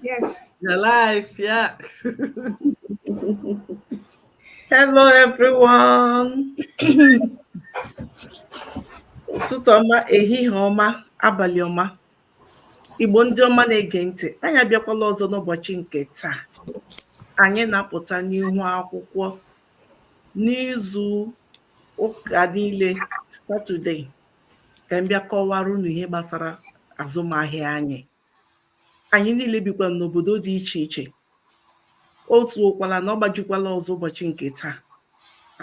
Yes. Your life, yeah. Hello, everyone. Ụtụtụ ọma, ehihie ọma, abalị ọma. Igbo ndị ọma na-ege ntị, anyị abịakwala ọzọ n'ụbọchị nke taa. Anyị na-apụta n'ihu akwụkwọ n'izu ụka niile Satọde ka m bịa kọwara unu ihe gbasara azụmahịa anyị. Anyị niile bikwa n'obodo dị iche iche. Otu ụkwala na ọ gbajikwala ọzọ ụbọchị nke taa.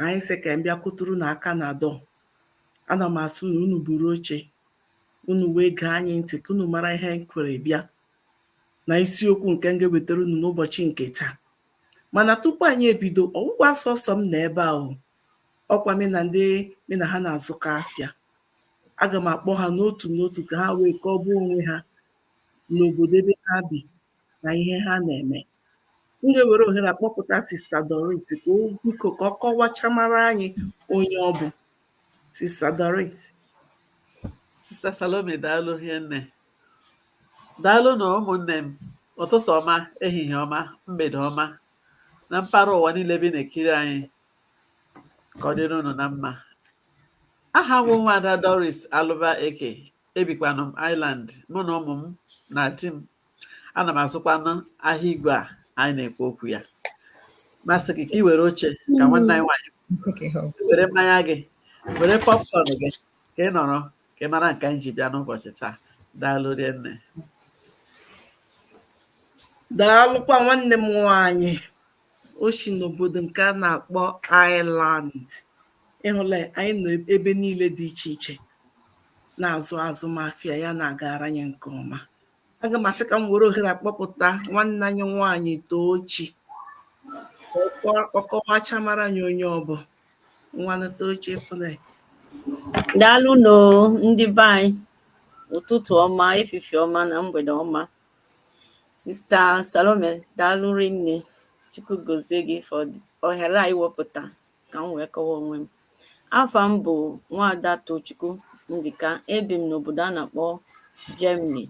Anyị sị ka m bịa kụtụrụ n'aka na dọ. Ana m asụ na unu buru oche, unu wee gaa anyị ntị ka unu mara ihe anyị kwere bịa na isiokwu nke m ga-ewetara unu n'ụbọchị nke taa. Mana tupu anyị ebido, ọgwụgwọ sọsọ m na ebe ahụ, ọkwa m na ndị mụ na ha na-azụkọ afịa. Aga m akpọ ha n'otu n'otu ka ha wee kọọba onwe ha n'obodo ebe ha bi na ihe ha na-eme. M ga-ewere ohere akpọpụta Sista Doris ka o biko ka ọ kọwachamara anyị onye ọ bụ. Sista Doris. Sister Salome, daalụ hinne. Daalụ na ụmụnne m. Ụtụtụ ọma, ehihie ọma, mgbede ọma. Na mpaghara ụwa niile bi na-ekiri anyị. Ka ọ dịrị unu na mma. Aha bụ Nwada Doris Alụba Eke. Ebikwanụ m Island. Mụ na ụmụ m na di m. Ana m azụkwanụ ahịa igwe a anyị na-ekwu okwu ya. Masị gị ka ị were oche ka nwanne anyị nwaanyị were mmanya gị, were popcorn gị ka ị nọrọ ka ị mara nke anyị ji bịa n'ụbọchị taa. Daalụ rinne. Daalụkwa nwanne m nwaanyị. O si n'obodo nke a na-akpọ Ireland. Ịhụla anyị nọ ebe niile dị iche iche na-azụ azụmahịa ya na-agara anyị nke ọma. Aga m asị ka m were ohere akpọpụta nwanne anyị nwaanyị Tochi. Ọkọwachamara anyị onye ọ bụ. Nwanne Tochi Fune. Daalụ nụ ndị be anyị. Ụtụtụ ọma, efifie ọma na mgbede ọma. Sista Salome, daalụ rinne. Chukwu gozie gị for ohere anyị wepụta ka m wee kọwa onwe m. Afa m bụ Nwada Tochukwu Ndịka. Ebi m n'obodo a na-akpọ Germany.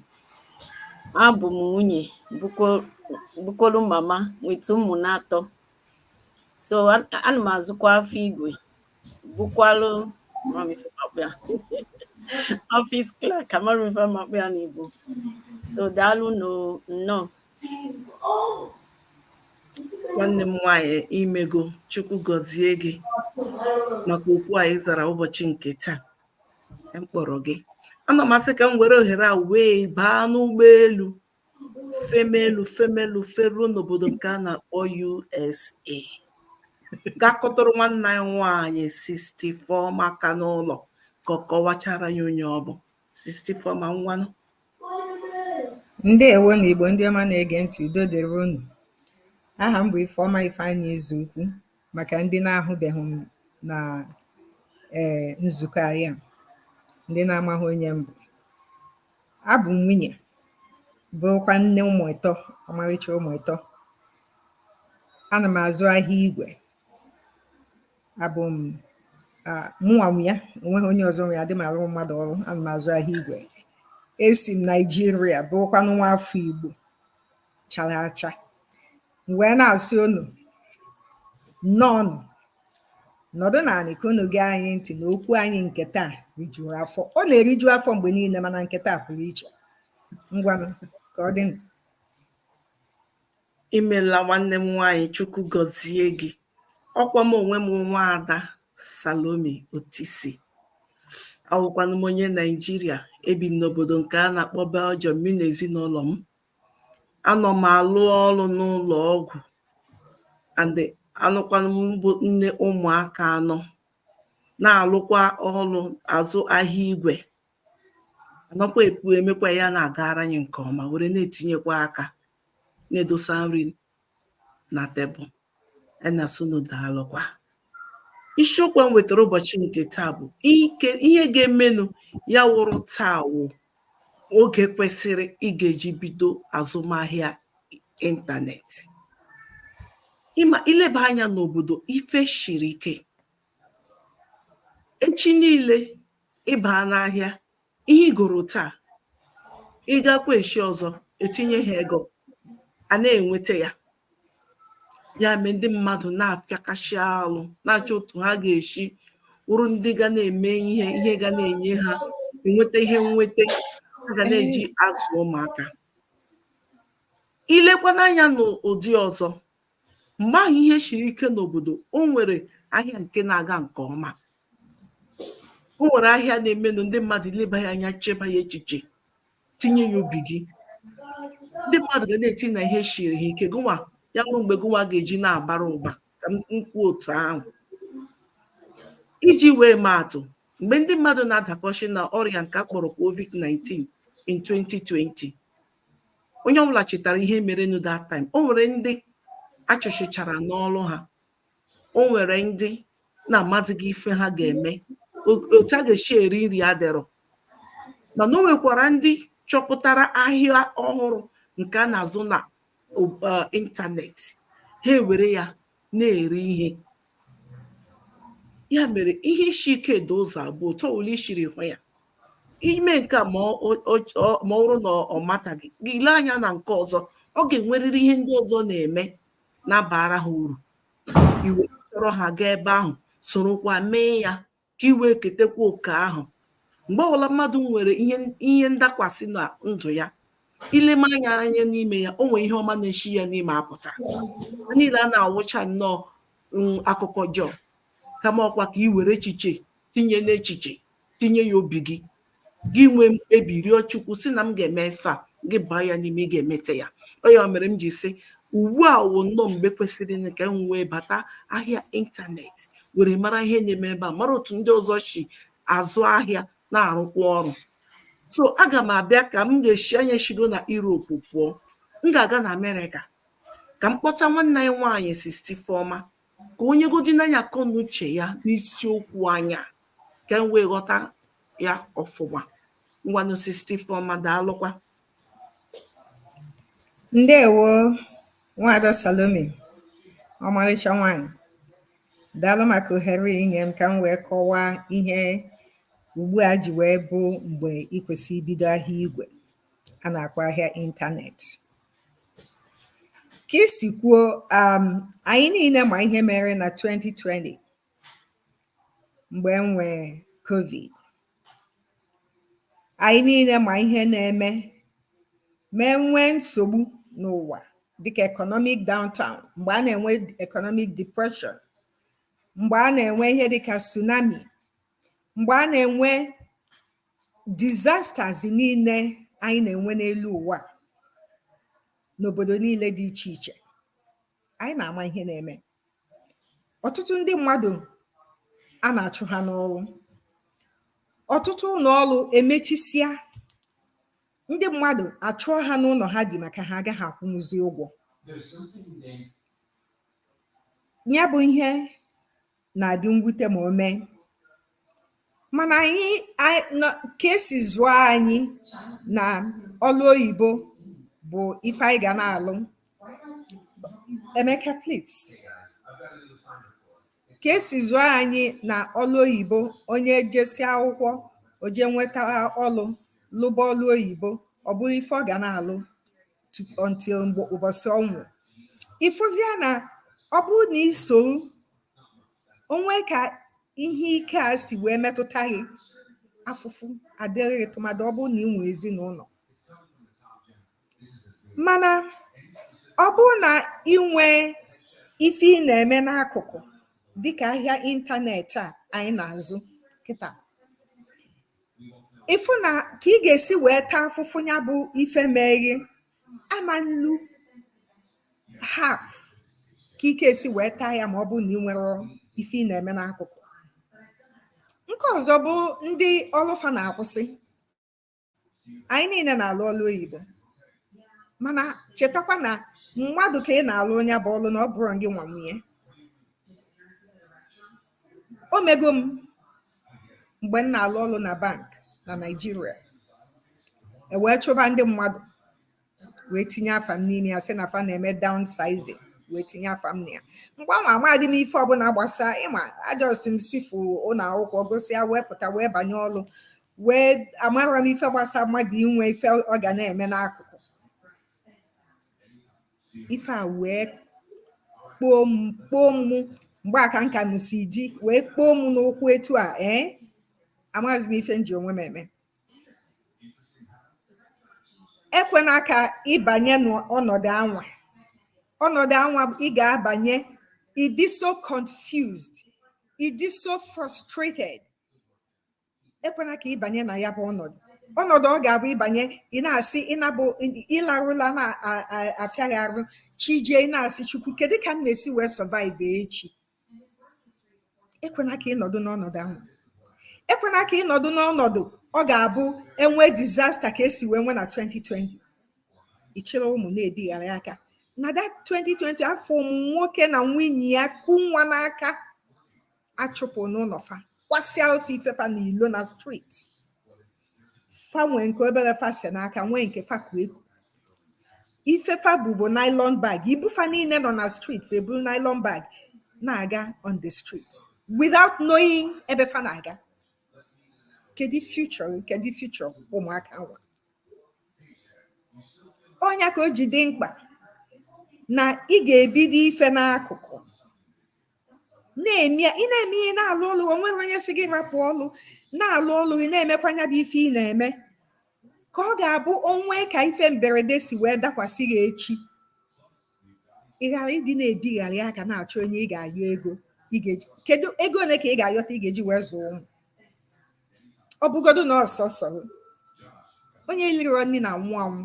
Abụ m nwunye bukwolu mama nweta ụmụ na-atọ. So ana m azụkwa afọ igwe, bukwalụ office clerk, amarụ ife makpụ ya n'Igbo. So daalụ nnọọ. Nwanne m nwaanyị imego, Chukwu gọzie gị maka okwu anyị zara ụbọchị nke taa. Mkpọrọ gị. Ana m asị ka m were ohere a wee baa n'ụgbọelu femelu feruo n'obodo nke a na-akpọ USA. Gakọtụrụ nwanne anyị nwaanyị 64 maka n'ụlọ ka ọ kọwachara ya onye ọ bụ. 64 ma nwanụ. Ndeewo na Igbo ndị ọma na-ege ntị, udo dịrị unu. Aha m bụ Ifeọma Ifeanyị Ezeukwu. Maka ndị na-ahụbeghị m na nzukọ anyị a, ndị na-amaghị onye m bụ, abụ m nwunye, bụrụkwa nne ụmụ ịtọ, ọmarịcha ụmụ ịtọ. Ana m azụ ahịa igwe. Abụ m mụnwa m ya, onweghị onye ọzọ nwe ya, dị m arụ mmadụ ọrụ. Ana m azụ ahịa igwe. Esi m Naijiria, bụrụkwanụ nwa afọ Igbo chara acha. Wee na-asị unu nnọọnụ, nọdụ naanị ka unu gee anyị ntị na okwu anyị nke taa rijuru afọ. Ọ na-eriju afọ mgbe niile, mana nke taa pụrụ iche. Ngwanụ ka ọ dị. Imela nwanne m nwaanyị, Chukwu gọzie gị. Ọkwa m onwe m Nwada Salome Otisi. Awụkwanụ m onye Naijiria. Ebi m n'obodo nke a na-akpọ Belgium, mụ na ezinụlọ m. Anọ m alụ ọrụ n'ụlọ ọgwụ and anụkwanụ m bụ nne ụmụaka anọ, na-alụkwa ọrụ azụ ahịa igwe. Anọkwa emekwa ya na-agara anyị nke ọma, were na-etinyekwa aka na-edosa nri na tebụl. Enasunu daalụkwa. Isiokwu m wetara ụbọchị nke taa bụ ihe ga-emenụ ya wụrụ taa wụ oge kwesịrị ị ga-eji bido azụmahịa ịntanetị. Ileba anya n'obodo, ife shiri ike. Echi niile ịba n'ahịa, ihe igoro taa, ịgakwa echi ọzọ etinye ha ego. a na-enweta ya. Ya mee ndị mmadụ na-apịakashị alụ na-achọ otu ha ga-esi wụrụ ndị ga na-eme ihe ga na-enye ha enweta ihe nweta ha ga na-eji azụ ụmụaka. Ilekwa n'anya n'ụdị ọzọ, mgbe ahụ ihe siri ike n'obodo, o nwere ahịa nke na-aga nke ọma. O nwere ahịa na-emenụ ndị mmadụ leba ya anya, cheba ya echiche, tinye ya obi gị. Ndị mmadụ ga na-eti na ihe siri ha ike, gụnwa ya bụrụ mgbe gụnwa ga-eji na-abara ụba, ka m kwuo otu ahụ. Iji wee maa atụ, mgbe ndị mmadụ na-adakọchi na ọrịa nke a kpọrọ COVID-19 in 2020, onye ọbụla chetara ihe merenụ that time. O nwere ndị achụchichara n'ọrụ ha, o nwere ndị na-amazighị ife ha ga-eme, otu a ga-esi eri nri adịrọ. Mana o nwekwara ndị chọpụtara ahịa ọhụrụ nke a na-azụ na ịntanetị, ha ewere ya na-eri ihe. Ya mere ihe isi ike dị ụzọ abụọ, otu ọbụla isiri hụ ya. Ime nke a ma ọ bụrụ na ọ mataghị gị, lee anya na nke ọzọ, ọ ga-enwerịrị ihe ndị ọzọ na-eme na-abara ha uru. Iwe chọrọ ha gaa ebe ahụ, sorokwa mee ya ka iwe ketekwa oke ahụ. Mgbe ọbụla mmadụ nwere ihe ndakwasị na ndụ ya, ileme anya n'ime ya, o nwere ihe ọma na-eshi ya n'ime apụta. Ha niile a na-awụcha nnọọ akụkọ jọọ, kama ọkwa ka i were echiche tinye n'echiche, tinye ya obi gị, gị nwee mkpebi, rịọ Chukwu sị na m ga-eme efe a, gị baa ya n'ime, ị ga-emete ya. Ọ ya mere m ji sị ugbu a wụ nnọọ mgbe kwesịrị ka m wee bata ahịa ịntanetị, were mara ihe na-eme ebe a, mara otu ndị ọzọ si azụ ahịa na-arụkwa ọrụ. So aga m abịa ka m ga-esi anya shigo na Europe pụọ, m ga-aga na Amerịka ka m kpọta nwanne anyị nwaanyị Sister Ifeoma, ka onye godi n'anya akọ n'uche ya n'isiokwu anya, ka m wee ghọta ya ọfụma. Ngwanụ Sister Ifeoma, daalụkwa. Ndewo Nwaada Salome, ọmarịcha nwanyị. Daalụ maka ohere inye m ka m wee kọwaa ihe ugbu a ji wee bụ mgbe ị kwesịrị ibido ahịa igwe a na-akpọ ahịa ịntanetị. Ka isi kwuo, anyị niile ma ihe mere na 2020 mgbe nwee COVID. Anyị niile ma ihe na-eme mee nwee nsogbu n'ụwa dịka economic downturn, mgbe a na-enwe economic depression, mgbe a na-enwe ihe dịka tsunami, mgbe a na-enwe disasters niile anyị na-enwe n'elu ụwa n'obodo niile dị iche iche. Anyị na-ama ihe na-eme. Ọtụtụ ndị mmadụ a na-achụ ha n'ọrụ, ọtụtụ ụlọ ọrụ emechisịa, ndị mmadụ achụọ ha n'ụlọ ha bi maka ha agaghị akwụnwụzi ụgwọ. Ya bụ ihe na-adị mwute ma o mee. Mana anyị ka esi zụọ anyị na ọrụ oyibo bụ ife anyị ga na-alụ. Emeka, please. Ka esi zụọ anyị na ọrụ oyibo, onye jesi akwụkwọ, o je nweta ọrụ, lụba ọrụ oyibo, ọ bụrụ ife ọ ga na-alụ until ụbọchị ọnwụ. Ifụzia na ọ bụrụ na iso onwe ka ihe ike a si wee metụta gị, afụfụ adịrịghị, tụmadị ọ bụrụ na ị nwee ezinụlọ. Mana ọ bụrụ na ị nwee ife ị na-eme n'akụkụ dịka ahịa ịntanetị a anyị na-azụ kịta, ịfụ na ka ị ga-esi wee taa afụfụ ya bụ ife meghe amanlu half ka ike esi wee taa ya ma ọ bụrụ na ị nwere ife ị na-eme n'akụkụ. Nke ọzọ bụ ndị ọlụfa na-akwụsị. Anyị niile na-alụ ọrụ oyibo, mana chetakwa na mmadụ ka ị na-alụ onye bụ ọrụ, na ọ bụrụ gị nwa nwunye. O mego m mgbe m na-alụ ọrụ na bank na Naịjirịa, wee chụba ndị mmadụ wee tinye afa m n'ime ya, sị na afa na-eme downsizing, wee tinye afa m na ya. Mgbe ahụ amadị m ife ọbụla gbasa, ịma ajọst m sifu ụlọ akwụkwọ, gosi ya, wee pụta wee banye ọrụ, wee amara m ife gbasa mmadụ inwe ife ọ ga na-eme n'akụkụ. ife a wee kpoo m mgbe aka nka nụsi di wee kpoo m n'ụkwụ etu a amaghịzi m ife nji onwe m eme. Ekwena ka ịbanye n'ọnọdụ anwa. Ọnọdụ anwa ị ga-abanye, ịdị so confused, ịdị so frustrated. Ekwena ka ịbanye na ya bụ ọnọdụ. Ọnọdụ ọ ga-abụ ịbanye, ị na-asị ịlarụla na-afịa gị arụ, chijie, ị na-asị Chukwu, kedu ka m na-esi wee survive echi? Ekwena ka ịnọdụ n'ọnọdụ ahụ. Ekwena ka ịnọdụ n'ọnọdụ ọ ga-abụ enwe disaster ka esi wee nwe na 2020. Ịchịrị ụmụ na-ebigharị aka na that 2020 afọ ụmụ nwoke na nwunye ya kụ nwa n'aka achụpụ n'ụlọ fa, kwasịa ofe ifefa n'ilo na street. Fa nwee nke obere fa si n'aka, nwee nke fa kụ eku. Ifefa bụ nylon bag, ibufa niile nọ na street fa eburu nylon bag na-aga on the street without knowing ebe fa na-aga. Kedu future ụmụaka nwa? Ọnya ka o ji dị mkpa na ị ga-ebido ife n'akụkụ, na-eme ihe na-alụ ọlụ. Onweghị onye si gị rapụ ọlụ, na-alụ ọlụ, ị na-emekwanya bụ ife ị na-eme, ka ọ ga-abụ onwe ka ife mberede si wee dakwasị gị echi, ị ghara ịdị na-ebigharị aka na-achọ onye ị ga-ayọ ego ị ga-eji. Kedu ego ole ka ị ga-ayọta ị ga-eji wee zụọ ụmụ? Ọ bụgodu na ọsọsọ onye iliro nri na anwụ anwụ,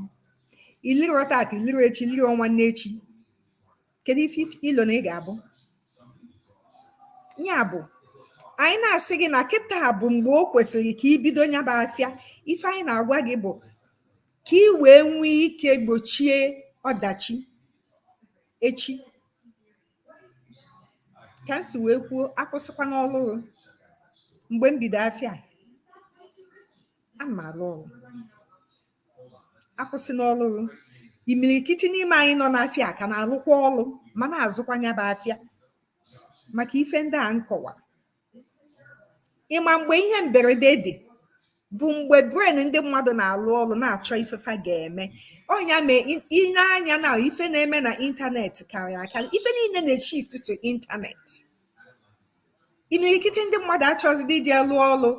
iliro tata, iliro echi, iliro nwanne echi, kedu ife ilo na ị ga-abụ? Ya bụ anyị na-asị gị na kịta bụ mgbe o kwesịrị ka ibido nyaba afịa. Ife anyị na-agwa gị bụ ka ị wee nwee ike gbochie ọdachi echi. Ka m si wee kwuo, akwụsịkwa n'ọlụrụ. Mgbe m bido afịa, ana m alụ ọrụ, akwụsị n'ọlụrụ. Imirikiti n'ime anyị nọ n'afịa ka na-alụkwa ọlụ ma na-azụkwa nyaba afịa maka ife ndị a nkọwa. Ịma mgbe ihe mberede dị bụ mgbe brain ndị mmadụ na-alụ ọlụ na-achọ ifefa ga-eme. Ọnya mee ile anya na ife na-eme na ịntanetị karịa akarị. Ife niile na-shift to ịntanetị. Imirikiti ndị mmadụ achọzidi iji alụ ọlụ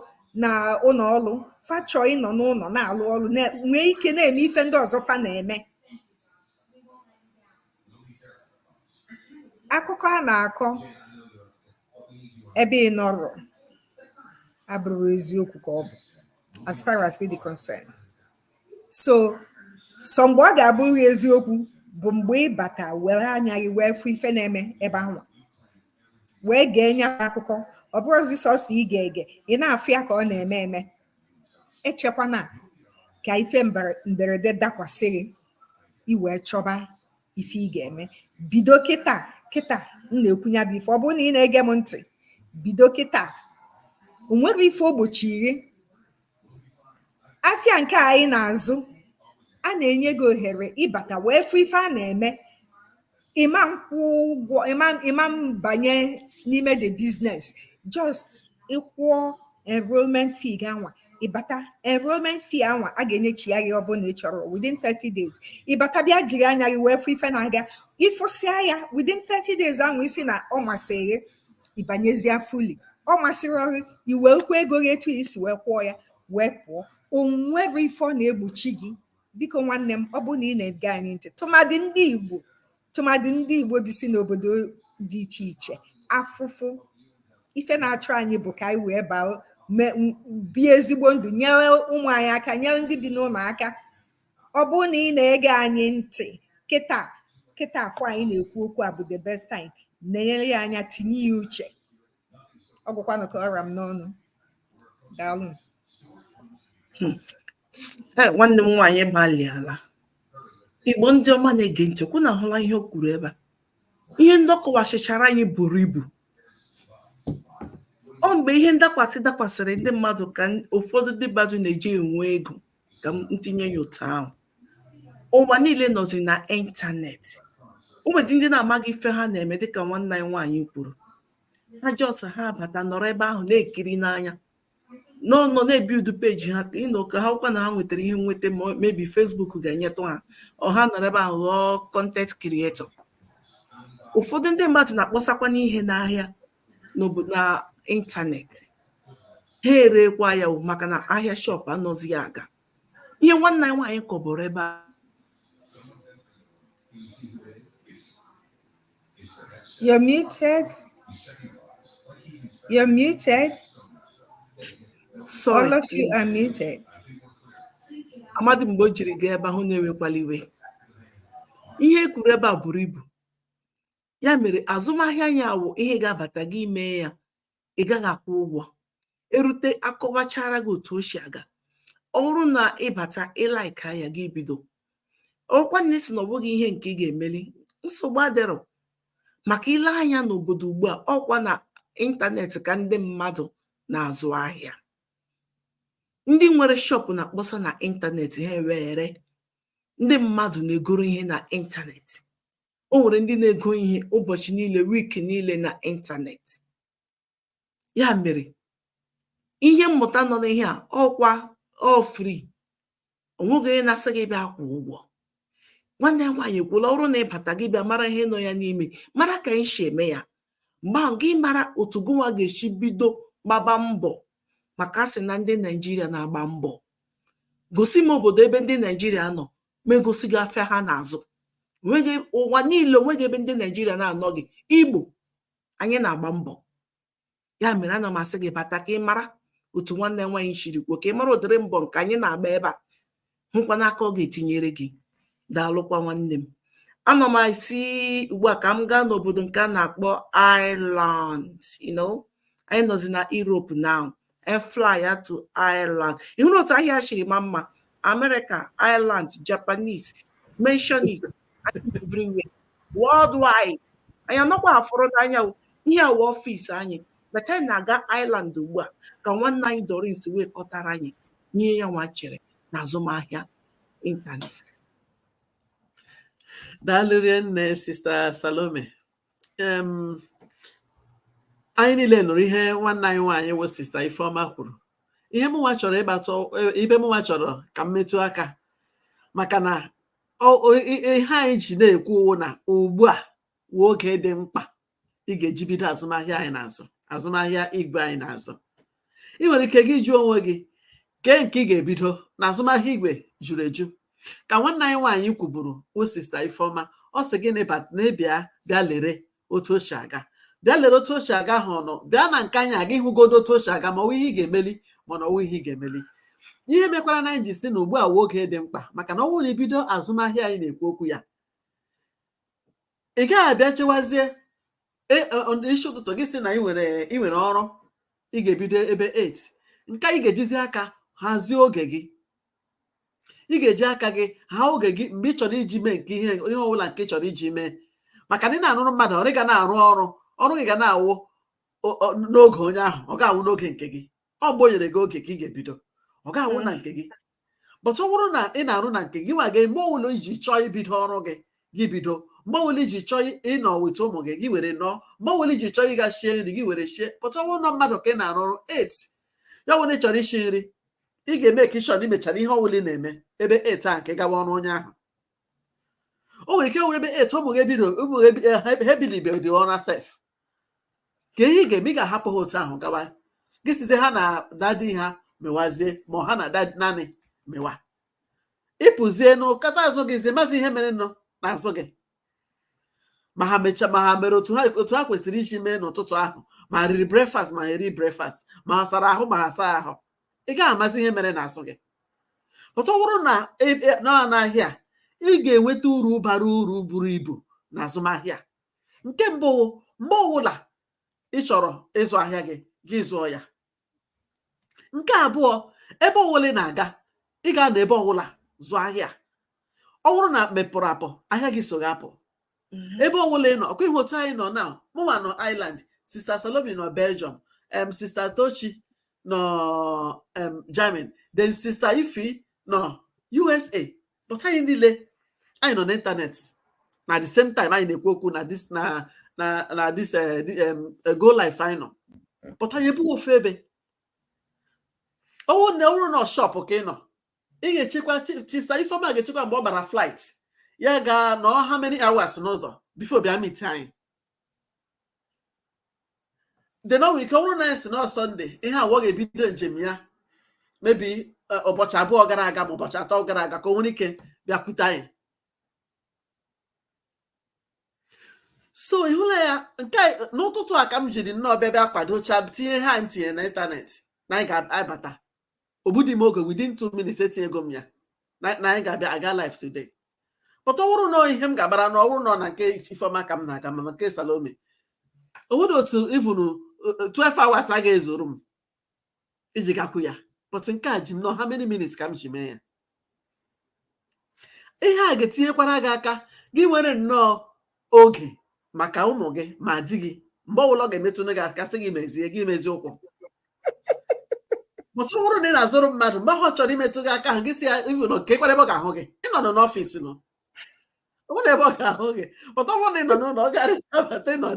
na ụlọ ọlụ, fa chọọ ịnọ n'ụlọ na-alụ ọlụ, nwee ike na-eme ife ndị ọzọ fa na-eme. Akụkọ a na-akọ ebe ị nọrọ abụrụ eziokwu ka ọ bụ, as far as it is concerned. So mgbe ọ ga-abụrụ eziokwu bụ mgbe ị bata were anya gị wee fụ ife na-eme ebe ahụ, wee gee nya akụkọ. Ọ bụrụzi sọsọ ị ga-ege, ị na-afụ ya ka ọ na-eme eme. Echekwana ka ife mberede dakwasịrị iwee chọba ife ị ga-eme. Bido kịta m na-ekwunya bụ ife. Ọ bụrụ na ị na-ege m ntị, bido kịta. O nwere ife ogbochiri. Afịa nke anyị na-azụ, a na-enye gị ohere ịbata wee fụ ife a na-eme. Ịma nkwụ ụgwọ, ịma mbanye n'ime the business, just ịkwụọ enrollment fee gị anwa. Ịbata, enrollment fee anwa a ga-enyechi ya gị ọ bụrụ na ị chọrọ within 30 days. Ịbata bịa jiri anya gị wee fụ ife na-aga. Ịfụsịa ya within 30 days ahụ isi na ọ masịrị, ịbanyezie fully. Ọ masịrị ọrụ, iwe nkwa ego gị etu isi wee kwụọ ya wee pụọ. O nwere ife ọ na-egbochi gị. Biko nwanne m, ọ bụrụ na ị na-ege anyị ntị, tụmadị ndị Igbo bi si n'obodo dị iche iche, afụfụ ife na-achụ anyị bụ ka anyị wee baa bie ezigbo ndụ, nyere ụmụ anyị aka, nyere ndị bi n'ụlọ aka. Ọ bụrụ na ị na-ege anyị ntị kịta afọ anyị na-ekwu okwu a bụ the best time. Na-enyere ya anya, tinye ya uche. Ọ gwụkwanụ ka ọra m n'ọnụ. Daalụ. Nwanne m nwaanyị gbalịala. Igbo ndị ọma na-ege ntị, kwụ na ahụla ihe o kwuru ebe a. Ihe ndị ọ kọwachichara anyị buru ibu. Ọ mgbe ihe dakwasịrị ndị mmadụ ka ụfọdụ ndị mmadụ na-eji enwe ego, ka m ntinye ya otu ahụ. Ụwa niile nọzi na ịntanetị. O nwere ndị na-amaghị ife ha na-eme, dịka nwanne anyị nwaanyị kwuru. Ha jọs ha bata nọrọ ebe ahụ na-ekiri n'anya. nọ na-ebiudu peji ha ka ha kwa na ha nwetara ihe nweta mebi Facebook ga-enyetụ ha ọha nọrọ ebe ahụ ghọọ content creator. Ụfọdụ ndị mmadụ na-akpọsakwa n'ihe n'ahịa na ịntanetị ha erekwa ya maka na ahịa shọpụ anọzighị aga. Ihe nwanne anyị nwaanyị kọbọrọ ebe a. You're muted. You're muted. Sorry. All of you are muted. Amadi mgbe o jiri gaa ebe ahụ na-ewekwala iwe. Ihe e kwuru ebe a buru ibu. Ya mere azụmahịa ya wụ ihe ga-abata gị mee ya, ị gaghị akwụ ụgwọ. Erute akọwachara gị otu o si aga. Ọ bụrụ na ịbata ịlaika ya gị bido. Ọkwa nne si na ọ bụghị ihe nke ị ga-emeli, nsogbu adịrọ. Maka ile anya n'obodo ugbu a, ọkwa na ịntanetị ka ndị mmadụ na-azụ ahịa. Ndị nwere shọpụ na-akpọsa na ịntanetị ha ewere. Ndị mmadụ na-egoro ihe na ịntanetị. O nwere ndị na-ego ihe ụbọchị niile, wiki niile na ịntanetị. Ya mere, ihe mmụta nọ n'ihe a ọkwa free. O nweghị onye na-asị gị bịa kwụ ụgwọ. Nwanne ya nwaanyị ekwuola, ọrụ na ịbata gị bịa mara ihe nọ ya n'ime, mara ka anyị si eme ya. Mgbe ahụ gị mara otu gụnwa ga-esi bido gbaba mbọ, maka asị na ndị Naijiria na-agba mbọ. Gosi m obodo ebe ndị Naijiria nọ, ma egosi gị afịa ha na-azụ. Ụwa niile onweghị ebe ndị Naijiria na-anọghị. Igbo, anyị na-agba mbọ. Ya mere ana m asị gị bata ka ị mara otu nwanne nwaanyị siri kwuo, ka ị mara ụdịrị mbọ nke anyị na-agba ebe a. Hụkwa n'aka ọ ga-etinyere gị. Daalụkwa nwanne m. Ana m esi ugbu a ka m gaa n'obodo nke a na-akpọ Ireland. Anyị nọzi na Europe now. And fly to Ireland. Ị hụrụ otu ahịa chiri ma mma. America, Ireland, Japanese, mention it everywhere, worldwide. Anyị anọkwa afọrọ n'anya ihe a wụ ọfịs anyị. But anyị na-aga Ireland ugbu a ka nwanne anyị Doris wee kọtara anyị nye ya nwa chere na azụmahịa ịntanetị. Daalụ nne Sista Salome. Anyị niile nụrụ ihe nwanne anyị nwaanyị wụ Sista Ifeoma kwuru. Ihe mụnwa chọrọ ibe mụnwa chọrọ ka m metụ aka, maka na ihe anyị ji na-ekwu na ugbu a wụ oge dị mkpa ị ga-eji bido azụmahịa anyị na-azụ, azụmahịa igwe anyị na-azụ. Ị nwere ike gị jụọ onwe gị kee nke ị ga-ebido na azụmahịa igwe juru eju. Ka nwanne anyị nwaanyị kwuburu wụ Sista Ifeoma, ọ sị gị bịa lere otu o si aga. Bịa lere otu o si aga ha ọnụ, bịa na nke anyị aga ịhụgodo otu o si aga, ma ọ ihe ị ga-emeli mana ọwụ ihe ị ga-emeli. Ihe mekwara na anyị ji si na ugbu a wụ oge dị mkpa, maka na ọ bụrụ na ibido azụmahịa anyị na-ekwu okwu ya, ị gaghị abịa chewazie isi ụtụtụ gị si na ị nwere ọrụ ị ga-ebido ebe 8. Nke anyị ga-ejizi aka hazie oge gị. Ị ga-eji aka gị ha oge gị mgbe ị chọrọ iji mee nke ihe ọbụla nke ị chọrọ iji mee. Maka na ị na-arụrụ mmadụ ọrụ, ị ga na-arụ ọrụ gị ga na-awụ n'oge onye ahụ, ọ ga-awụ n'oge nke gị. Ọ mgbe o nyere gị oge ka ị ga-ebido, ọ ga-awụ na nke gị. But ọ bụrụ na ị na-arụ na nke gị, nwa gị mgbe ọbụla iji chọọ ibido ọrụ gị bido. Mgbe ọbụla iji chọọ ịnọ weta ụmụ gị were nọọ. Mgbe ọbụla iji chọọ ịga shie nri gị were shie. But ọ bụrụ na mmadụ ka ị na-arụ ọrụ 8, ya ọbụla ị chọrọ ishi nri, ị ga-eme ka ịchọrọ imechara ihe ọbụla ị na-eme ebe 8 a nke gawa ọrụ onye ahụ. O nwere ike nwere ebe 8 ụmụ gị ebilibe dị ọrụ sef. Ka ihe ị ga-eme, ị ga-ahapụ ha otu ahụ gawa. Gị sizie ha na dadi ha mewazie, ma ha na dadi naanị mewa. Ịpụzie n'ụkata azụ gị zie mazi ihe mere nọ n'azụ gị. Ma ha mere otu ha kwesịrị isi mee n'ụtụtụ ahụ, ma riri breakfast ma ha eri breakfast, ma ha sara ahụ ma ha saa ahụ. Ị gaghị amazi ihe mere n'azụ gị. Pụta ọ bụrụ na n'ahịa ị ga-enweta uru bara uru buru ibu na azụmahịa. Nke mbụ, mgbe ọbụla ị chọrọ ịzụ ahịa gị zụọ ya. Nke abụọ, ebe ọbụla ị na-aga, ị ga na ebe ọbụla zụọ ahịa. Ọ bụrụ na mepụrụ apụ, ahịa gị so ga-apụ. Ebe ọbụla ị nọ, ọkwa ihe otu anyị nọ na mụnwa nọ Ireland, Sista Salome nọ Belgium, Sista Tochi nọ Germany, then Sista Ifi nọ USA. But anyị niile anyị nọ n'ịntanetị na the same time anyị na-ekwu okwu na this go live anyị nọ. But anyị ebughị ofu ebe. ọwụrụ na shop ka ị nọ, ị ga-echekwa Sista Ifeoma ga-echekwa mgbe ọ gbara flight ya ga nọ how many hours n'ụzọ before bịa meet anyị. The no week ọwụrụ na esi na Sunday ihe awọ ga-ebido njem ya maybe ụbọchị abụọ gara aga ma ụbọchị atọ gara aga ka o nwere ike bịakwute anyị. So ịhụla ya nke n'ụtụtụ a ka m jiri nnọọ bịa kwadocha tinye ha m tinye na ịntanetị na anyị ga-abata ogbudi m oge within 2 minutes etinye ego m ya na anyị ga-abịa aga live today. But ọwụrụ na ihe m ga-agbara na ọwụrụ nọ na nke Ifeoma ka m na-aga ma nke Salome onwere otu even 12 hours a ga-ezuru m iji gakwu ya. But nke a ji m nọ how many minutes ka m ji mee ya. Ihe a ga-etinyekwara gị aka gị nwere nnọọ oge maka ụmụ gị ma di gị mgbe ọbụla ọ ga-emetụnụ gị aka sị gị mezie ụkwụ. But ọ bụrụ na ị na-azụrụ mmadụ mgbe ahụ ọ chọrọ imetụ gị aka ahụ gị si ya even nke ekwere ebe ọ ga-ahụ gị ịnọ n'ọfịs nọ ọ bụrụ ebe ọ ga-ahụ gị. But ọ bụrụ na ị nọ n'ụlọ ọ ga-arịcha bata ịnọ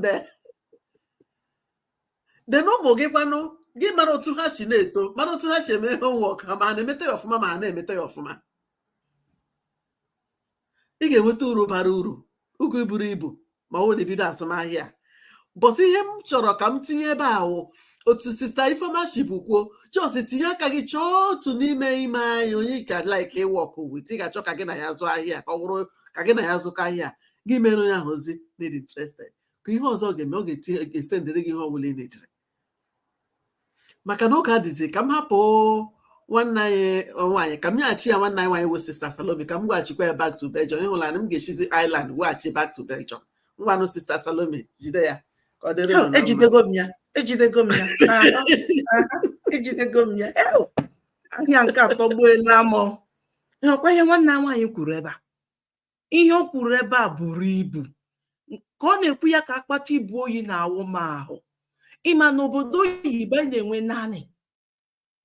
de na ụmụ gị kwanụ gị mara otu ha si na-eto mara otu ha si eme homework ha ma ha na-emete ya ọfụma ma ha na-emete ya ọfụma. Ị ga-enweta uru bara uru ugo buru ibu ma ọ na-ebido azụmahịa. But ihe m chọrọ ka m tinye ebe ahụ otu Sista Ifeoma si kwuo just tinye aka gị chọọ otu n'ime anyị onye ka like ịwọk wit ị ga-achọ ka gị na ya zụọ ahịa ka ọ bụrụ ka gị na ya zụkọ ahịa gị mere onye ahụ ozi need interested ka ihe ọzọ ga-eme ọ ga-esendịrị gị ihe ọ bụla ị na-ejere. Maka na oge adịzi ka m hapụ nwanne anyị nwaanyị ka m nyeghachi ya nwanne anyị nwaanyị wụ Sista Salome ka m gwaghachikwa ya back to Belgium. Ịhụla na m ga-echizi Ireland weghachi back to Belgium. Ngwanụ Sista Salome jide ya ka ọ dịrị m. Ejidego m ya ejidego m ya ahịa nke atọ gbuela m. Ịhụkwa ihe nwanne nwaanyị kwuru ebe a, ihe o kwuru ebe a buru ibu ka ọ na-ekwu ya ka akpata ibu oyi na-awụ m ahụ. Ịma n'obodo oyibo na-enwe naanị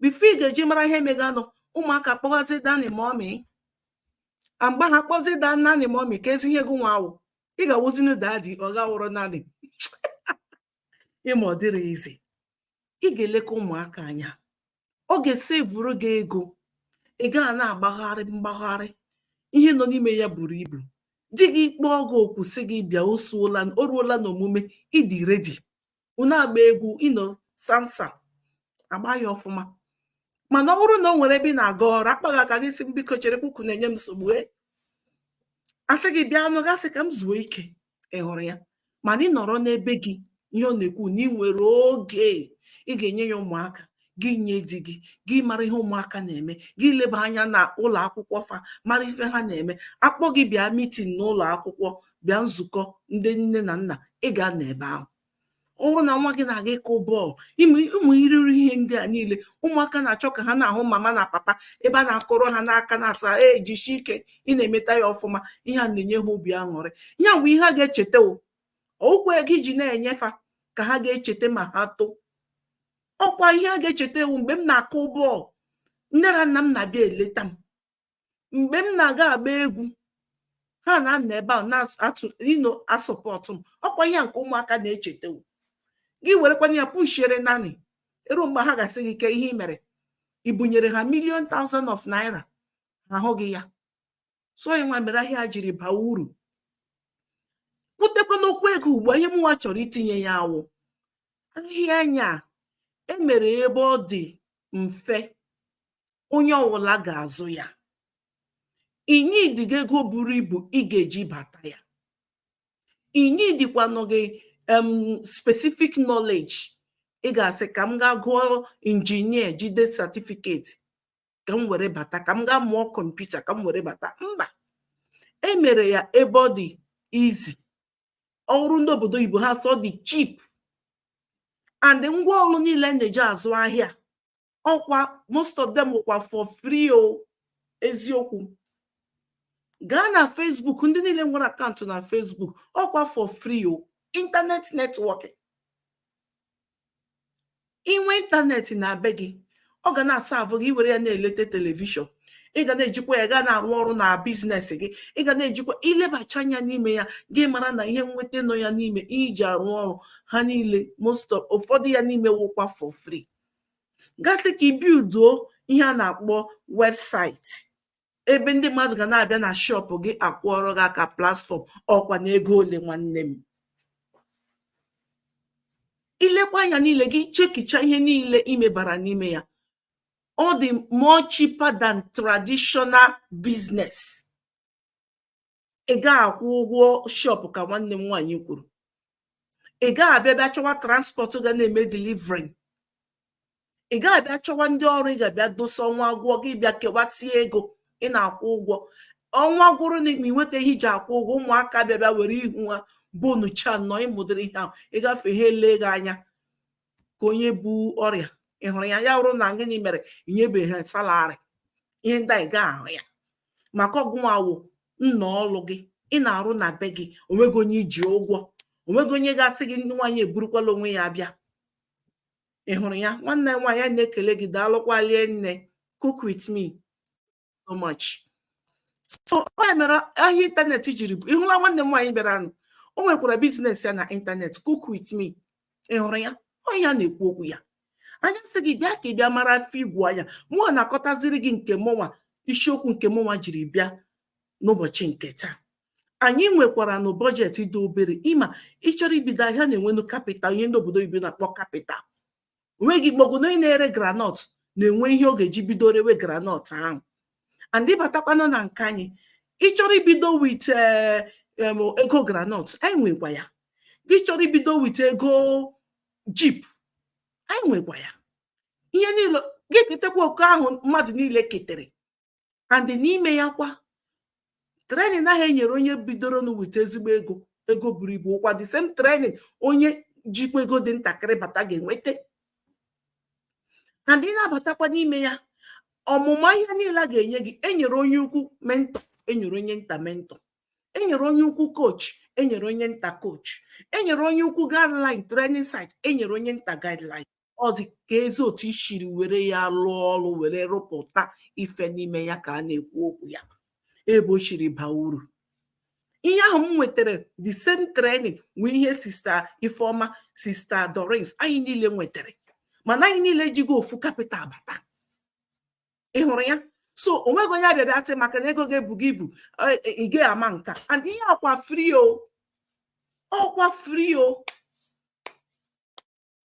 bifo ị ga-eji mara ihe meganụ ụmụaka kpọgazi dani mọmi mgbe ha kpọzi da nani mọmi ka ezi ihe gị nwa awụ ị ga-awụzinu dadi ọ ga-awụrụ naanị ịma ọ dịrị izi. Ị ga-eleka ụmụaka anya ọ ga-esevuru gị ego ị gaa na-agbagharị ihe nọ n'ime ya buru ibu. Di gị kpọọ gị okwu sị gị bịa o ruola n'omume ịdị redi unu agba egwu ịnọ sansa agba ya ọfụma. Mana ọ bụrụ na ọ nwere ebe ị na-aga ọrụ akpaghị aka gị sị m biko chere kwukwu na-enye m nsogbu asị gị bịa anụ gasị ka m zuo ike ị hụrụ ya. Mana ị nọrọ n'ebe gị ihe ọ na-ekwu na ị nwere oge ị ga-enye ya ụmụaka gị nye di gị gị mara ihe ụmụaka na-eme gị leba anya na ụlọ akwụkwọ fa mara ife ha na-eme. Akpọ gị bịa mitin n'ụlọ akwụkwọ bịa nzukọ ndị nne na nna ị ga na ebe ahụ. Ọ bụrụ na nwa gị na-aga ịkụ bọọlụ ụmụ iriri ihe ndị a niile ụmụaka na-achọ ka ha na-ahụ mama na papa ebe a na-akụrụ ha n'aka na-asa jishi ike ị na-emeta ya ọfụma. Ihe a na-enye ha obi aṅụrị. Ya bụ ihe a ga-echeta okwu gị ji na-enyefa ka ha ga-echeta ma ha too. Ọkwa ihe a ga-echeta mgbe m na-akụ bọọlụ nne na nna m na-abịa eleta m mgbe m na-aga agba egwu ha na-anọ ebe ahụ na-asọpọtụ m. Ọkwa ihe nke ụmụaka na-echeta gị werekwana ya pushiere naanị eruo mgbe ha ga-asị gị ke ihe ị mere ị bunyere ha million thousand of naira ahụ gị ya. So nwa mere ahịa jiri baa uru. Kwutekwa n'okwu ego ugbu a ihe m nwa chọrọ itinye ya awụ ahịa anya emere ebe ọ dị mfe onye ọbụla ga-azụ ya. Inyi dịga ego buru ibu ị ga-eji bata ya. Inyi dịkwanụ gị specific knowledge ị ga-asị ka m gaa gụọ injinia jide certificate ka m were bata ka m gaa mụọ kọmputa ka m were bata. Mba, emere ya ebe ọ dị easy. Ọrụ ndị obodo Igbo ha sọ dị cheap and ngwa ọrụ niile na-eji azụ ahịa ọkwa most of them kwa for free eziokwu. Gaa na Facebook ndị niile nwere akaụntụ na Facebook ọkwa for free internet networking. Inwe ịntanetị na be gị ọ ga na-asa avụ gị were ya na-elete telivishọn. Ị ga na-ejikwa ya gaa na-arụ ọrụ na biznes gị. Ị ga na-ejikwa ilebacha anya n'ime ya gị mara na ihe nweta nọ ya n'ime iji arụ ọrụ ha niile ụfọdụ ya n'ime wụkwa for free. Gasị ka ibiuduo ihe a na-akpọ webụsaịtị ebe ndị mmadụ ga na-abịa na shọpụ gị akwụọrọ gị aka platfọm ọkwa na ego ole nwanne m. Ilekwa anya niile gị chekicha ihe niile imebara n'ime ya, ọ dị more cheaper than traditional business. Ị ga-akwụ ụgwọ shọpụ ka nwanne m nwaanyị kwuru. Ị ga-abịa bịa chọwa transport ga na-eme delivering. Ị ga-abịa chọwa ndị ọrụ ị ga-abịa dosa ọnwa gwụọ gị bịa kewatie ego ị na-akwụ ụgwọ. Ọnwa gwụrụ na ị nweta ihe iji akwụ ụgwọ, ụmụaka bịa were ihu ha bonucha nọ ịmụdịrị ihe ahụ, ịgafe ha ele gị anya ka onye bu ọrịa. Ị hụrụ ya? Ya bụrụ na gịnị mere inyebeghị ha salarị, ihe ndị anyị ga-ahụ ya. Maka ọgụnwawụ nna ọlụ gị, ị na-arụ na be gị, onwego onye iji ụgwọ, onwego onye ga-asị gị ndị nwaanyị eburukwala onwe ya bịa. Ị hụrụ ya? Nwanne m nwaanyị na-ekele gị, daalụkwalie nne. Cook with me so much. So ọ mere ahịa ịntanetị jiri bụ, ịhụla nwanne m nwaanyị bịara nụ, o nwekwara biznes ya na ịntanetị, Cook with me. Ị hụrụ ya? Ọ ya na-ekwu okwu ya. Anya sị gị bịa ka ị bịa mara afọ igwu anya, mụnwa na-akọtaziri gị nke mụnwa, isiokwu nke mụnwa jiri bịa n'ụbọchị nke taa. Anyị nwekwara na bọjetị dị obere, ịma ịchọrọ ibido ahịa na-enwenu kapital, ihe ndị obodo oyibo na-akpọ kapital. Onweghị mgbogono onye na-ere granọt na-enwe ihe ọ ga-eji bido rewe granọt ahụ. And ịbatakwanụ na nke anyị, ịchọrọ ibido wit ego granọt, anyị nwekwa ya. Gị chọrọ ibido wit ego jip, anyị nwekwa ya. Ihe niile gị ketekwa oke ahụ mmadụ niile ketere. And n'ime ya kwa trenin ahụ enyere onye bidoro n'wite ezigbo ego buru ibu, ụkwa the same trenin onye jikwa ego dị ntakịrị bata ga-enweta. And ị na-abatakwa n'ime ya, ọmụma ihe niile a ga-enye gị, enyere onye ukwu mentọ, enyere onye nta mentọ, enyere onye ukwu coach, enyere onye nta coach, enyere onye ukwu guideline training site, enyere onye nta guideline. Ọ dị ka ezi otu ishiri were ya lụọ ọrụ, were rụpụta ife n'ime ya ka a na-ekwu okwu ya, ebe o shiri baa uru. Ihe ahụ m nwetara the same training nwe ihe Sister Ifeoma, Sister Dorins, anyị niile nwetara, mana anyị niile ejigo ofu kapital bata. Ị hụrụ ya? So onwego onye abịa asị maka na ego ga-ebu gị ibu ị ga-ama nka. And ihe akwa free o, ọkwa free o.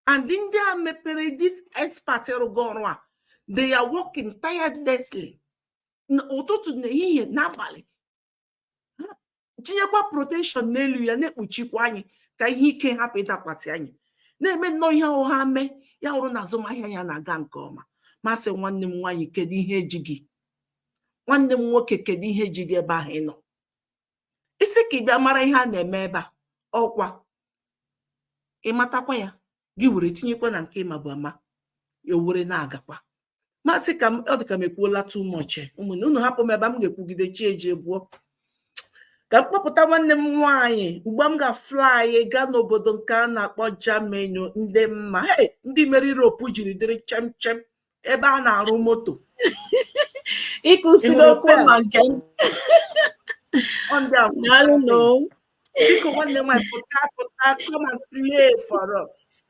And ndị a mepere this expert rụgo ọrụ a, they are working tirelessly, ụtụtụ na ehihie n'abalị, tinyekwa protection n'elu ya, na-ekpuchikwa anyị ka ihe ike hapụ ịdakwasị anyị, na-eme nnọọ ihe ọha mee ya hụrụ na azụmahịa ya na-aga nke ọma. Masị nwanne m nwaanyị, kedu ihe eji gị? Nwanne m nwoke, kedu ihe eji gị ebe ahụ ị nọ? Isi ka ị bịa mara ihe a na-eme ebe a, ọkwa ịmatakwa ya, gị were tinyekwa na nke ịma bụ ama, ya were na-agakwa. Masị ka ọ dị ka m ekwuola too much. Ụmụnne unu hapụ m ebe m ga-ekwugide chi eji ebuo. Ka m kpọpụta nwanne m nwaanyị, ugbu m ga-fly gaa n'obodo nke a na-akpọ Germany. Ndị mma, ndị mere Europe jiri dịrị chem chem, ebe a na-arụ moto. Ịkụziri okwu ma nke m. Biko nwanne nwaanyị, pụta, come and slay for us.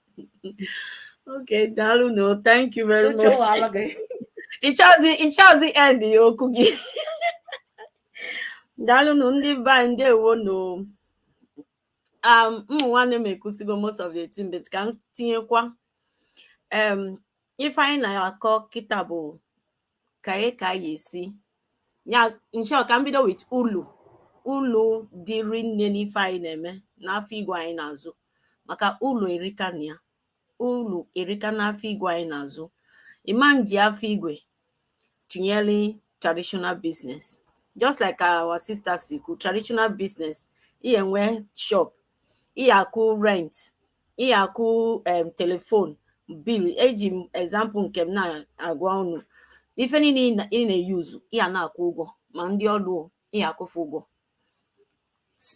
Okay, daalụ no, thank you very much. Ịchazi end okwu gị. Daalụ no, ndị ba ndị ewo no. Ụmụ nwanne m ekwusigo most of the thing, but ka m tinyekwa ife anyị na-akọ kịta bụ ka anyị esi ya. Nsọ ka m bido with ụlọ dịrị nne n'ife anyị na-eme n'afọ igwe anyị na-azụ, maka ụlọ erika na ya. Ụlọ erika n'afọ igwe anyị na-azụ. Iman ji afọ igwe tụnyere traditional business, just like our sister siku. Traditional business, ihe nwe shop, ihe akụ rent, ihe akụ telephone bill. Eji example nke m na-agwa unu, ife niile ị na-eyuzu ihe na-akwụ ụgwọ, ma ndị ọrụ ihe akwụfụ ụgwọ.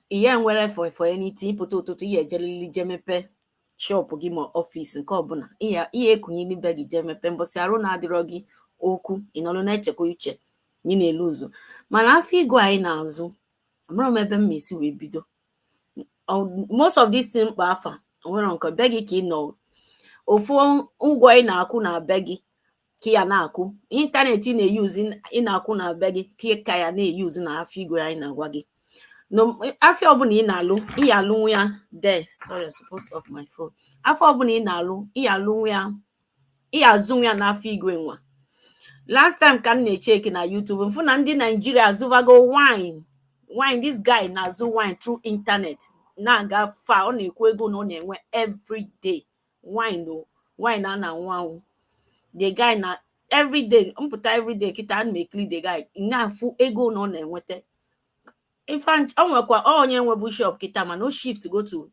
Ihe nwere for anything, ịpụta ụtụtụ ihe ejelili jemepe shop gị ma ọfịs nke ọbụla, ihe ekunye n'ibe gị jemepe, mbọsị arụ na-adịrọ gị okwu, ịnọrọ na-echekwa uche ị na-elu ụzọ. Mana afọ igwe anyị na-azụ, amara m ebe m esi wee bido. Most of this thing mkpa afa nwere nke be gị ka ị nọ, ofu ụgwọ ị na-akwụ na be gị ka ya na-akụ ịntanetị ị na-eyuzi ị na-akwụ na be gị ka ya na-eyuzi na afọ igwe anyị na-agwa gị afọ ọbụla ị na-alụ ị ya alụnwu ya there sorry I supposed off my phone afọ ọbụla ị na-alụ ị ya alụnwu ya ị ya azụnwu ya n'afọ igwe nwa last time ka m na-echeki na YouTube mfụ na ndị Nigeria azụvago wine this guy na-azụ wine through internet na-aga fa ọ na-ekwu ego na ọ na-enwe every day wine a na-anwụ anwụ the guy na everyday mpụta everyday kịta a na-ekiri the guy na-afụ ego na ọ na-enweta ọ nwekwa onye nwebu shop kịta mana o shift go to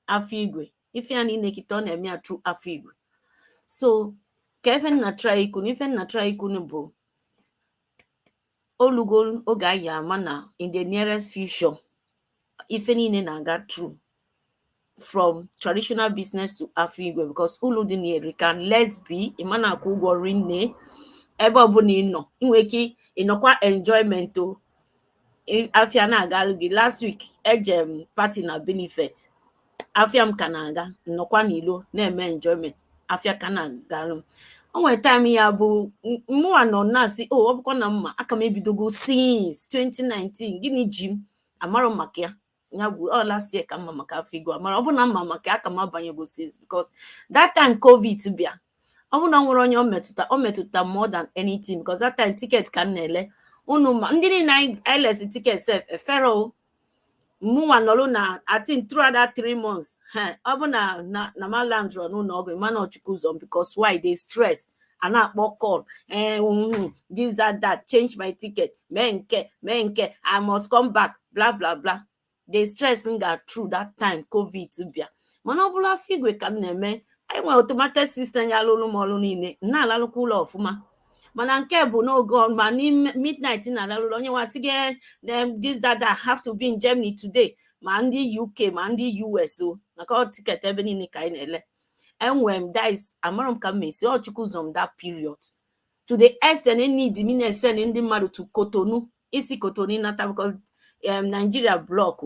afọ igwe ife ya niile kịta ọ na-eme ya through afọ igwe so ka ife nna try ikwu bụ olugo oge anyị ama na in the nearest future ife niile na-aga through from traditional business to afọ igwe because ulu dị n'eri can let's be ịma na-akwụ ụgwọ rinne ebe ọbụla ịnọ inwe ike ịnọkwa enjoyment o afia na-aga gị last week ejem party na benefit afia m ka na-aga nnọkwa n'ilo na-eme enjoyment afia ka na-aga o nwere time ya bụ mụwa nọ na-asị ọ bụkwa na mma aka m ebidogo since 2019 gịnị ji m amarọ maka ya bụ last year ka mma maka afọ igwe amara ọ bụ na mma maka aka m abanyego since because that time covid bịa ọ bụ na nwere onye o metụta more than anything because that time ticket ka m na-ele unu ma ndị niile anyị lesi ticket sef efero mụnwa nọrụ na atin throughout that 3 months ọ bụ na malandro n'ụlọ ọgwụ mana ọchukwu ụzọ because why they stress a na-akpọ call this that change my ticket mee nke I must come back bla bla bla they stress nga through that time covid bịa mana ọ bụla afọ igwe ka m na-eme anyị nwere automatic system ya alụlụ m ọrụ niile na-alalụkwa ụlọ ọfụma mana nke bụ n'oge ma n'ime midnight na-alalụlụ onye nwasị gị this that have to be in Germany today ma ndị UK ma ndị US o maka tiket ebe niile ka anyị na-ele enwere m dice amara m ka m mesi ọchukwu ụzọ m that period to the extent need me na-esend ndị mmadụ to Cotonou isi Cotonou nata because Nigeria block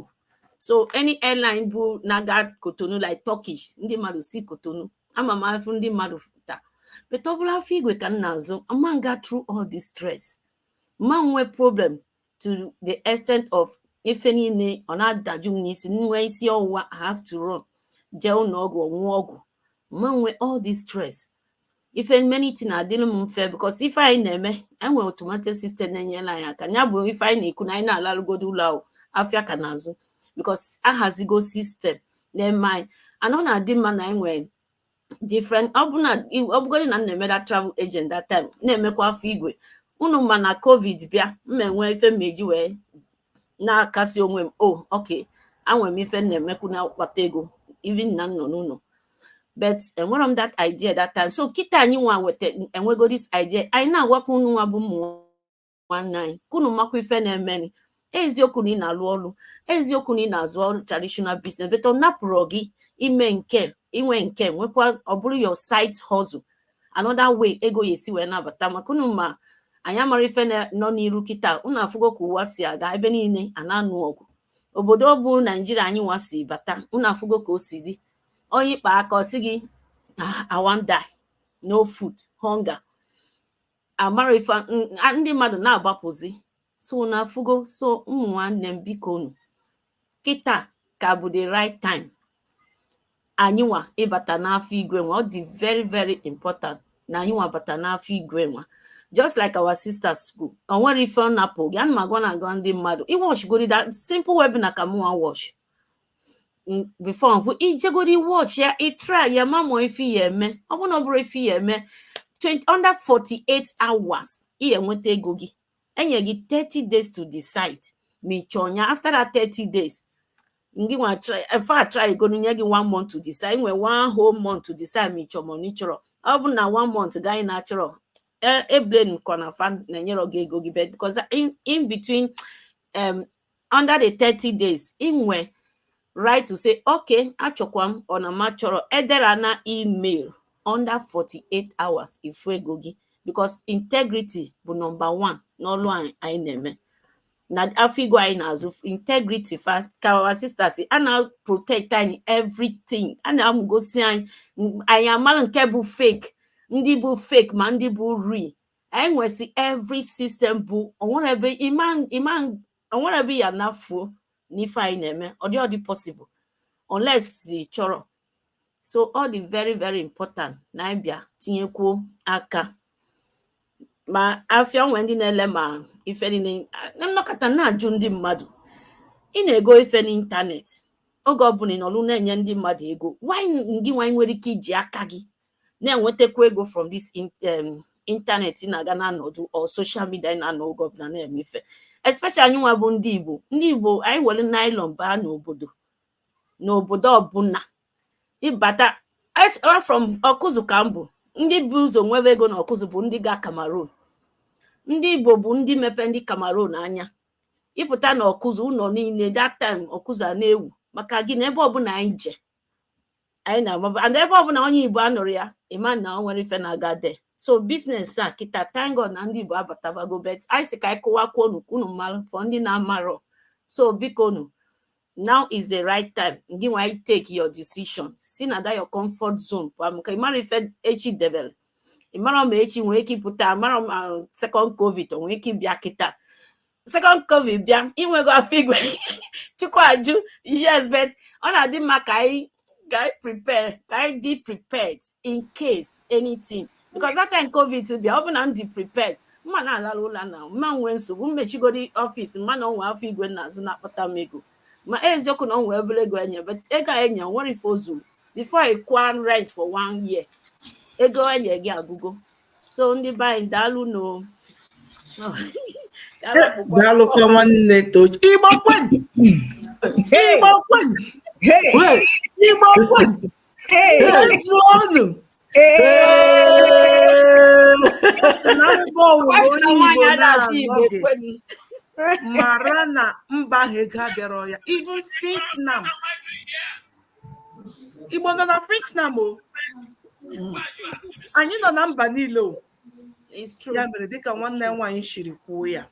so any airline bụ na-aga Cotonou like Turkish ndị mmadụ si Cotonou ama m afụ ndị mmadụ fụta but ọ bụla afọ igwe ka m na-azụ ama nga through all this stress ma nwee problem to the extent of ife niile ọ na-adaju m n'isi nwee isi ọwụwa I have to run jee ụlọọgwụ ọnwụọ ọgwụ ma nwee all this stress ife many thing adịrị m mfe because ife anyị na-eme enwe automatic system na-enyere anyị aka ya bụ ife anyị na-ekwu na anyị na-alalụgodo ụlọ ahụ afịa ka na-azụ because ahazigo system na-eme anyị and ọ na-adị mma na enwe different ọbụgodi na m na-eme that travel agent that time na-emekwa afọ igwe unu ma na covid bịa mmenwe ife mmeji wee na-akasi onwe m okay anwere m ife na-emekwu na akpata ego even na nọ n'ụlọ but enwere m that idea that time so kịta anyị nwa enwego this idea anyị na-agwakwa unu nwa bụ ụmụ nwanne anyị kunu makwa ife na-emeni eziokwu na ị na-alụ ọrụ eziokwu na ị na-azụ ọrụ traditional business but ọ napụrụ gị ime nke inwe nke nwekwa ọ bụrụ your side hustle another way ego ya esi wee nabata maka unu ma anyị amara ife nọ n'iru kịta unu afụgo ka ụwa si aga ebe niile a na-anụ ọgụ obodo ọ bụ Naijiria anyị nwa si bata unu afụgo ka o si dị onye ikpa aka ọ sị gị I want die no food hunger amara ife ndị mmadụ na-agbapụzi so unu afụgo so ụmụ nwanne m biko unu kịta ka bụ the right time anyị nwa ịbata n'afọ igwe nwa ọ dị very very important na anyị nwa bata n'afọ igwe nwa just like our sisters school o nwere ife ọ napụ gị ana m agwa na-agwa ndị mmadụ iwọchgodi that simple webinar ka mụnwa watch before bụ ijegodi watch ya try ya mamụ ife ya eme ọ bụ na ọ bụrụ ife ya eme under 48 hours ihe enweta ego gị enye gị 30 days to decide ma ị chọọ ya after that 30 days ndị nwa try go nye gị 1 month to decide nwe 1 whole month to decide ma ị chọrọ ma ọ chọrọ ọ bụ na 1 month gaghị na-achọrọ eblen kwana fan na-enyere gị ego gị but because in between under the 30 days inwe right to say okay achọkwa m ọ na ma chọrọ edera na email under 48 hours ifu ego gị because integrity bụ number 1 n'ọlụ anyị na-eme na afọ igwe anyị na-azụ integrity fa ka our sisters a na-protect anyị everything a na-amụgosi anyị amara nke bụ fake ndị bụ fake ma ndị bụ real. Anyị nwesi every system bụ onwere ebe ya nafuo n'ife anyị na-eme. Ọ dị possible unless chọrọ. So ọ dị very very important na anyị bịa tinyekwuo aka ma afịa nwe ndị na-ele ma ife niile. Nnọkọta na-ajụ ndị mmadụ, ị na-ego ife n'ịntanetị oge ọbụla ị nọrụ na-enye ndị mmadụ ego, gị nwanyị nwere ike iji aka gị na-enwetakwa ego from this ịntanetị na-aga na anọdụ or social media na-anọ oge ọbụla na-eme ife. Especially anyị nwa bụ ndị Igbo anyị were nylon baa n'obodo ọbụla ịbata from Ọkụzụ ka mbụ. Ndị bụ ụzọ nwebe ego na Ọkụzụ bụ ndị ga Cameroon. Ndị Igbo bụ ndị mepe ndị Cameroon anya. Ịpụta na Ọkụzụ ụlọ niile that time Ọkụzụ a na-ewu maka gị na ebe ọbụla anyị je anyị na-amaba, and ebe ọbụla onye Igbo anọrọ ya ịma na o nwere ife na-aga de. So business a kịta thank God na ndị Igbo abatabago, bet anyị sị ka anyị kụwakwuo unu mmalụ for ndị na-amarọ. So biko nu, now is the right time. Gị nwa you take your decision. Si na that your comfort zone. Maka ịmara ife echi debele. Ịmara ma echi nwee ike ịpụta, ịmara ma second COVID nwee ike ịbịa kịta. Second COVID bịa, inwego afọ igwe chukwu ajụ. Yes, but ọ na-adị mma ka anyị prepare, ka anyị dị prepared in case anything. Because that time COVID bịa, ọ bụ na m dị prepared, mma na-alala ụla na mma nwee nsogbu, mmechigodi ọfịs, mma na onwe afọ igwe n'azụ na-akpata m ego. Ma eziokwu na onwe ebere ego enye, but ego enye nwere ife ozu before I kwa rent for 1 year. Ego enye gị agụgo. So ndị be anyị daalụ no. Daalụ kwa nwanne Tochi. Igbo kwen. Igbo kwen. Hey. Igbo kwen. Hey. Ezuonu. Mara na mba ego adịrọ ya. Even Vietnam. Igbo nọ na Vietnam o. Anyị nọ na mba niile o. Ya mere dịka nwanne nwaanyị shiri kwuo ya.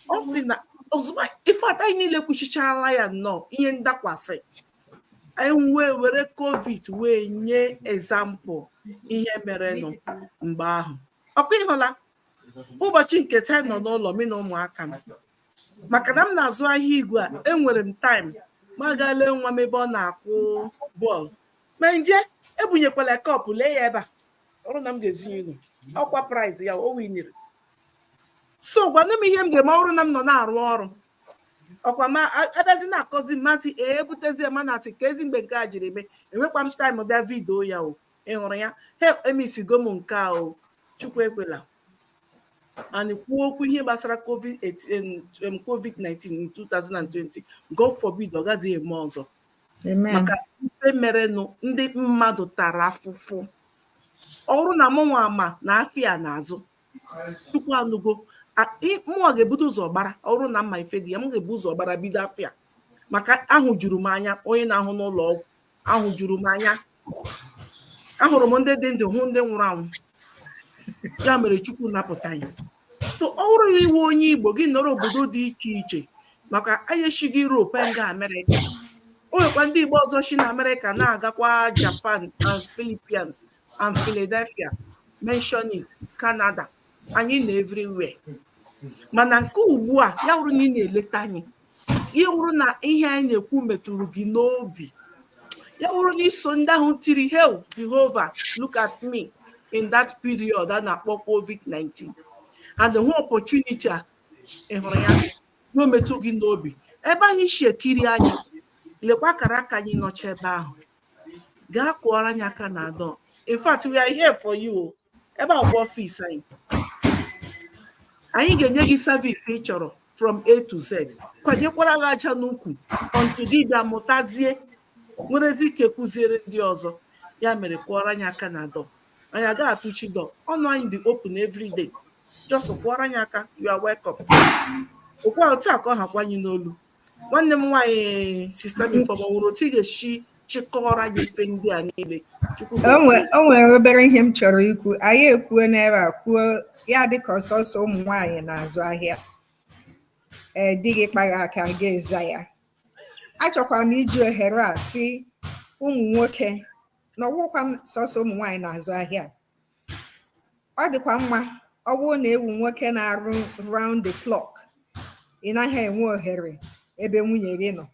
Ọ sị na ozugbo ife ata anyị niile kwuchichala ya nnọọ ihe ndakwasị. Anyị were COVID wee nye example ihe merenụ mgbe ahụ. Ọkwa ịhụla ụbọchị nke taa nọ n'ụlọ m na ụmụaka m, maka na m na-azụ ahịa igwe a, enwere m time ma gaa lee nwa m ebe ọ na-akụ bọọlụ. Ma nje ebunyekwala kọpụ lee ya ebe a, ọrụ na m ga-ezinye unu ọkwa prize ya o winyere. So gwana m ihe m ga-eme ọrụ na m nọ na-arụ ọrụ. Ọkwa ma abịazi na-akọzi mmasị ebutezie manatị ka ezi mgbe nke a jiri eme, enwekwa m time bịa vidio ya o. Ị hụrụ ya? Emisigo m nke a o. Chukwu ekwela. And kwuo okwu ihe gbasara COVID-19 in 2020. God forbid ọ gaghị eme ọzọ. Maka ife merenụ ndị mmadụ tara afụfụ. Ọrụ na mụnwa ama na afịa n'azụ. Chukwu anụgo. Mụnwa ga-ebudo ụzọ gbara ọrụ na mma ife dị ya, m ga-ebu ụzọ gbara bido afịa. Maka ahụ juru m anya, onye na-ahụ n'ụlọ ọgwụ ahụ juru m anya. Ahụrụ m ndị dị ndụ hụ ndị nwụrụ anwụ. Ya mere Chukwu napụta ya. So ọrụ ya iwu onye Igbo gị nọrọ obodo dị iche iche, maka anyị shigo Europe nga America. O nwekwa ndị Igbo ọzọ shi na America na-agakwa Japan and Philippines and Philadelphia, mention it, Canada, anyị na everywhere. Mana nke ugbu a ya wụrụ na ị na-eleta anyị, ya wụrụ na ihe anyị na-ekwu metụrụ gị n'obi, ya wụrụ na iso ndị ahụ tiri hell Jehovah look at me in that period a na-akpọ COVID-19 and the whole opportunity a ị hụrụ ya na metụ gị n'obi. Ebe anyị si ekiri anya lekwa akara aka anyị nọcha ebe ahụ, gaa kụọrọ anyị aka na adọ. In fact, we are here for you. Ebe a bụ ọfịs anyị. Anyị ga-enye gị service ị chọrọ from A to Z. Kwanyekwara gị aja n'ukwu until gị bịa mụtazie nwerezi ike kụziere ndị ọzọ. Ya mere kụọrọ anyị aka na adọ. Anyị agaghị atụchi dọ. Ọnụ anyị dị open every day. Just kụọrọ anyị aka, you are welcome. Okwa otu a ka ọ hakwa anyị n'olu. Nwanne m nwaanyị Sister Bifeoma nwere otu ị ga-esi chịkọrọ anyị ife ndị a niile. O nwere obere ihe m chọrọ ikwu. Anyị ekwuo n'ebe a kwuo ya dịka ọsọsọ ụmụ nwaanyị na-azụ ahịa. Dịghị kpara aka ga-eza ya. Achọkwara m iji ohere a si ụmụ nwoke na ọgwụkwa sọsọ ụmụ nwaanyị na-azụ ahịa. ọ dịkwa mma ọ bụrụ na ewu nwoke na-arụ round the clock, ị naghị enwe ohere ebe nwunye gị nọ.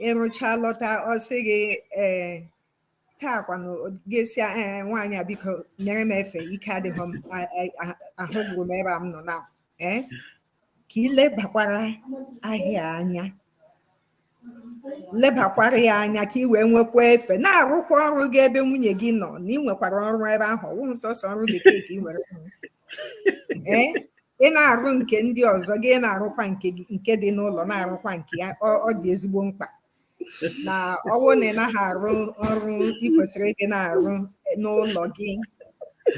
Ịrụcha lọta ọ sị gị taa kwanụ ga-esi nwaanyị a biko nyere m efe, ike adịghị m, ahụ gwụrụ m ebe a m nọ na ka ilebakwara ahịa anya, lebakwara ya anya ka ị wee nwekwa efe na-arụkwa ọrụ gị ebe nwunye gị nọ, na ị nwekwara ọrụ ebe ahụ, ọwụ nsọsọ ọrụ bekee ka ị nwere ị na-arụ nke ndị ọzọ gị na-arụkwa nke dị n'ụlọ, na-arụkwa nke ya, ọ dị ezigbo mkpa na ọwụ na ị naghị arụ ọrụ ị kwesịrị ịdị na-arụ n'ụlọ gị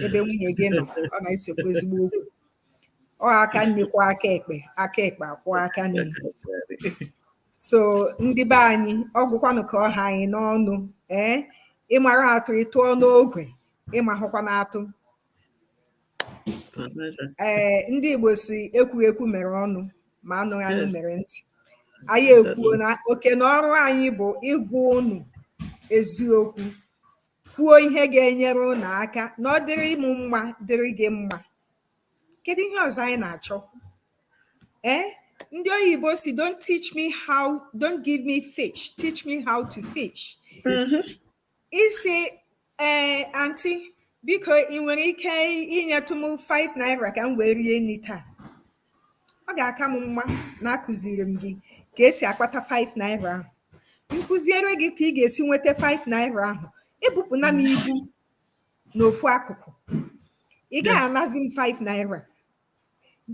ebe nwunye gị nọ, ọ na-esekwa ezigbo okwu. Ọ aka nne kwa aka ekpe akwụ aka nne. So ndị be anyị ọgwụkwanụ ka ọha anyị n'ọnụ, ịmara atụ ịtụọ n'ogwe, ịmahụkwa n'atụ. Ndị Igbo si ekwu mere ọnụ ma anụghị anụ mere ntị. Anyị ekwuo na oke na ọrụ anyị bụ ịgwa unu eziokwu, kwuo ihe ga-enyere unu aka na ọ dịrị ịmụ mma, dịrị gị mma. Kedu ihe ọzọ anyị na-achọ? Ndị oyibo si don't give me fish, teach me how to fish. Isi aunty biko ị nwere ike inyetụ m 5 naira ka m wee rie nri taa? Ọ ga-aka m mma na akụziri m gị ka esi akpata 5 naira ahụ. Nkụziere gị ka ị ga-esi nweta 5 naira ahụ, ebupụna m ibu n'ofu akụkụ, ị ga-anazi m 5 naira,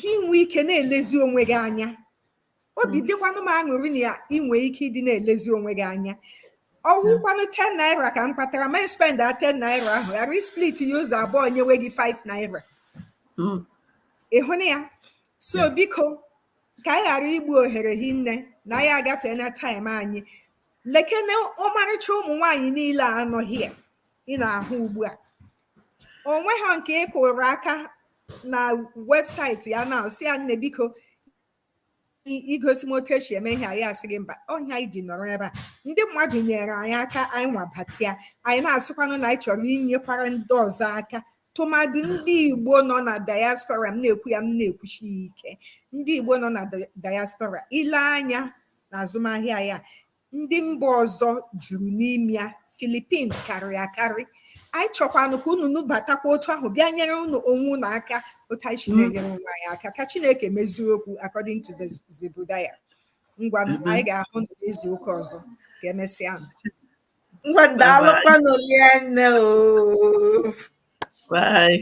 gị nwee ike na-elezi onwe gị anya. Obi dịkwanụ m aṅụrị na inwe ike ịdị na-elezi onwe gị anya. Ọwụkwanụ 10 naira ka m kpatara, ma spend 10 naira ahụ ghara split ya ụzọ abụọ nyewe gị 5 naira. Ị hụrụ ya? So biko ka anyị ghara igbu ohere hinne na anyị agafee na taịm anyị. Lekene ọmarịcha ụmụ nwaanyị niile a anọghị ya ị na-ahụ ugbu a, onweghị nke ị kụrụ aka na webụsaịtị ya na si ya nne biko igosi m otu esi eme ihe, anyị asị gị mba, ọhịa anyị ji nọrọ ebe a. Ndị mmadụ nyere anyị aka, anyị nwabatia, anyị na-asịkwanụ na anyị chọrọ inyekwara ndị ọzọ aka, tụmadị ndị Igbo nọ na diaspora. M na-ekwu ya, m na-ekwuchi ya ike, ndị Igbo nọ na diaspora, ile anya na azụmahịa ya, ndị mba ọzọ juru n'ime ya, Philippines karịrị akarị. Anyị chọkwanụ ka unu batakwa otu ahụ, bịa nyere unu onwe unu aka otu anyị si na-enyere onwe anyị aka, ka Chineke mezie okwu according to Zebudaya. Ngwa anyị ga-ahụ n'izu ụka ọzọ, ka emesịa. Ngwa daalụkwanụ Lianne. Bye.